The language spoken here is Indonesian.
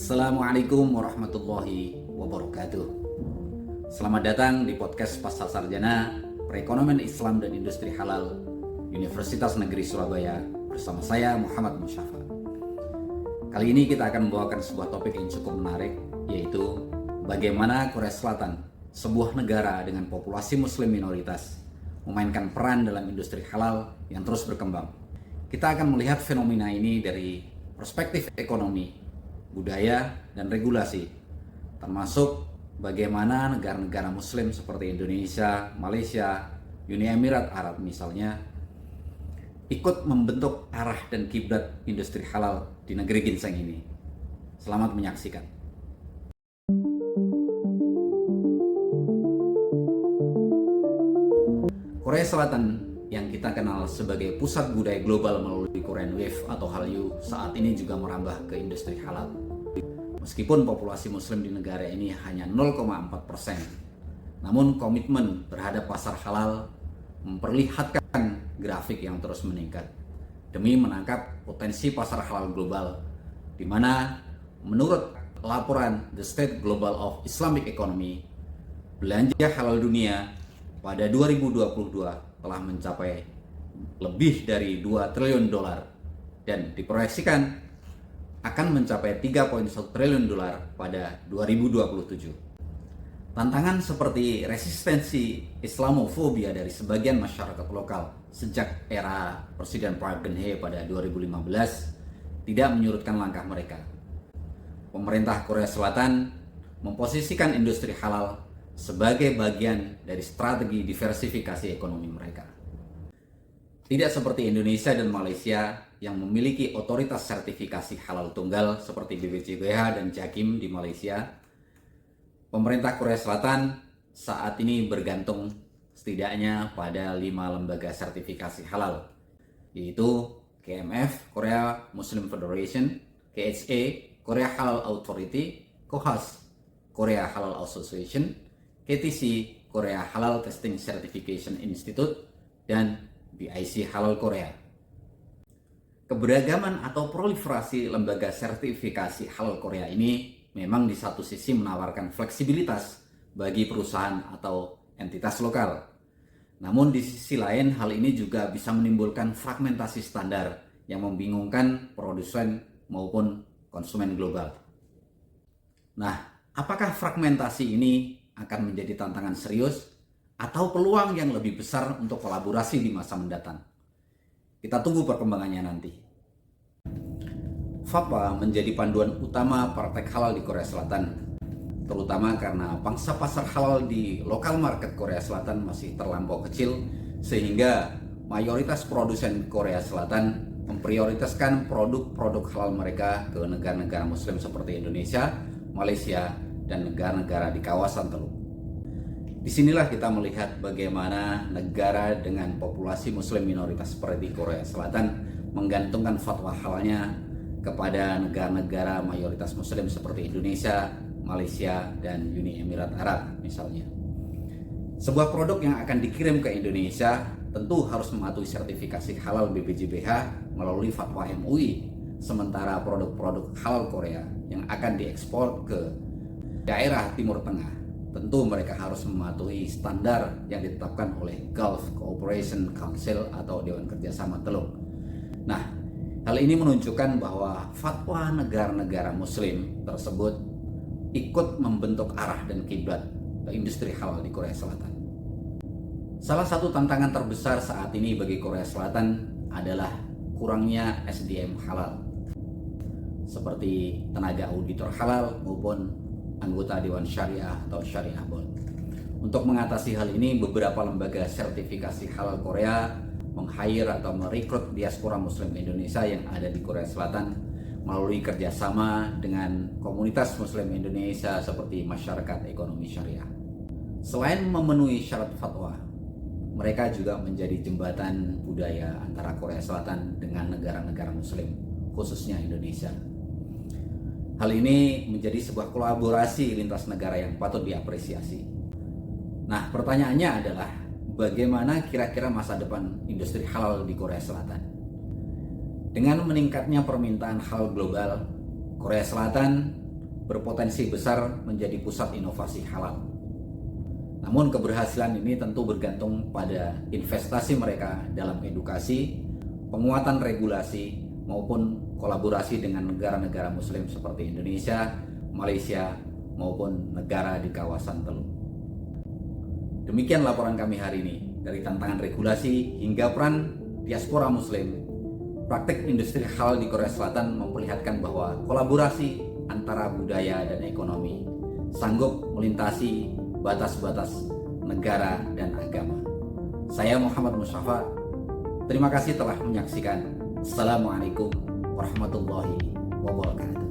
Assalamualaikum warahmatullahi wabarakatuh. Selamat datang di podcast Pasar Sarjana Perekonomian Islam dan Industri Halal Universitas Negeri Surabaya bersama saya Muhammad Musyafa. Kali ini kita akan membawakan sebuah topik yang cukup menarik, yaitu bagaimana Korea Selatan, sebuah negara dengan populasi muslim minoritas, memainkan peran dalam industri halal yang terus berkembang. Kita akan melihat fenomena ini dari perspektif ekonomi, budaya, dan regulasi, termasuk bagaimana negara-negara muslim seperti Indonesia, Malaysia, Uni Emirat Arab misalnya, ikut membentuk arah dan kiblat industri halal di negeri ginseng ini. Selamat menyaksikan. Korea Selatan yang kita kenal sebagai pusat budaya global melalui Korean Wave atau Hallyu saat ini juga merambah ke industri halal. Meskipun populasi muslim di negara ini hanya 0,4%, namun komitmen terhadap pasar halal memperlihatkan grafik yang terus meningkat demi menangkap potensi pasar halal global, di mana menurut laporan The State Global of Islamic Economy, belanja halal dunia pada 2022 telah mencapai lebih dari 2 triliun dolar dan diproyeksikan akan mencapai 3,1 triliun dolar pada 2027. Tantangan seperti resistensi Islamofobia dari sebagian masyarakat lokal sejak era Presiden Park Geun-hye pada 2015 tidak menyurutkan langkah mereka. Pemerintah Korea Selatan memposisikan industri halal sebagai bagian dari strategi diversifikasi ekonomi mereka. Tidak seperti Indonesia dan Malaysia yang memiliki otoritas sertifikasi halal tunggal seperti BPJBH dan Jakim di Malaysia, pemerintah Korea Selatan saat ini bergantung setidaknya pada 5 lembaga sertifikasi halal, yaitu KMF, Korea Muslim Federation, KHA, Korea Halal Authority, KOHAS, Korea Halal Association, KTC, Korea Halal Testing Certification Institute, dan BIC Halal Korea. Keberagaman atau proliferasi lembaga sertifikasi halal Korea ini memang di satu sisi menawarkan fleksibilitas bagi perusahaan atau entitas lokal. Namun di sisi lain hal ini juga bisa menimbulkan fragmentasi standar yang membingungkan produsen maupun konsumen global. Nah, apakah fragmentasi ini akan menjadi tantangan serius atau peluang yang lebih besar untuk kolaborasi di masa mendatang? Kita tunggu perkembangannya nanti. Fatwa menjadi panduan utama praktek halal di Korea Selatan, terutama karena pangsa pasar halal di lokal market Korea Selatan masih terlampau kecil, sehingga mayoritas produsen Korea Selatan memprioritaskan produk-produk halal mereka ke negara-negara muslim seperti Indonesia, Malaysia, dan negara-negara di kawasan Teluk. Disinilah kita melihat bagaimana negara dengan populasi muslim minoritas seperti Korea Selatan menggantungkan fatwa halalnya kepada negara-negara mayoritas muslim seperti Indonesia, Malaysia, dan Uni Emirat Arab misalnya. Sebuah produk yang akan dikirim ke Indonesia tentu harus mematuhi sertifikasi halal BPJBH melalui fatwa MUI, sementara produk-produk halal Korea yang akan diekspor ke daerah Timur Tengah tentu mereka harus mematuhi standar yang ditetapkan oleh Gulf Cooperation Council atau Dewan Kerjasama Teluk. Nah, hal ini menunjukkan bahwa fatwa negara-negara muslim tersebut ikut membentuk arah dan kiblat industri halal di Korea Selatan. Salah satu tantangan terbesar saat ini bagi Korea Selatan adalah kurangnya SDM halal, seperti tenaga auditor halal maupun anggota Dewan Syariah atau Syariah Board. Untuk mengatasi hal ini, beberapa lembaga sertifikasi halal Korea meng-hire atau merekrut diaspora muslim Indonesia yang ada di Korea Selatan melalui kerjasama dengan komunitas muslim Indonesia seperti Masyarakat Ekonomi Syariah. Selain memenuhi syarat fatwa, mereka juga menjadi jembatan budaya antara Korea Selatan dengan negara-negara muslim, khususnya Indonesia. Hal ini menjadi sebuah kolaborasi lintas negara yang patut diapresiasi. Nah, pertanyaannya adalah bagaimana kira-kira masa depan industri halal di Korea Selatan? Dengan meningkatnya permintaan halal global, Korea Selatan berpotensi besar menjadi pusat inovasi halal. Namun keberhasilan ini tentu bergantung pada investasi mereka dalam edukasi, penguatan regulasi, maupun kolaborasi dengan negara-negara muslim seperti Indonesia, Malaysia, maupun negara di kawasan Teluk. Demikian laporan kami hari ini. Dari tantangan regulasi hingga peran diaspora muslim, praktik industri halal di Korea Selatan memperlihatkan bahwa kolaborasi antara budaya dan ekonomi sanggup melintasi batas-batas negara dan agama. Saya Muhammad Mustafa. Terima kasih telah menyaksikan. Assalamualaikum warahmatullahi wabarakatuh.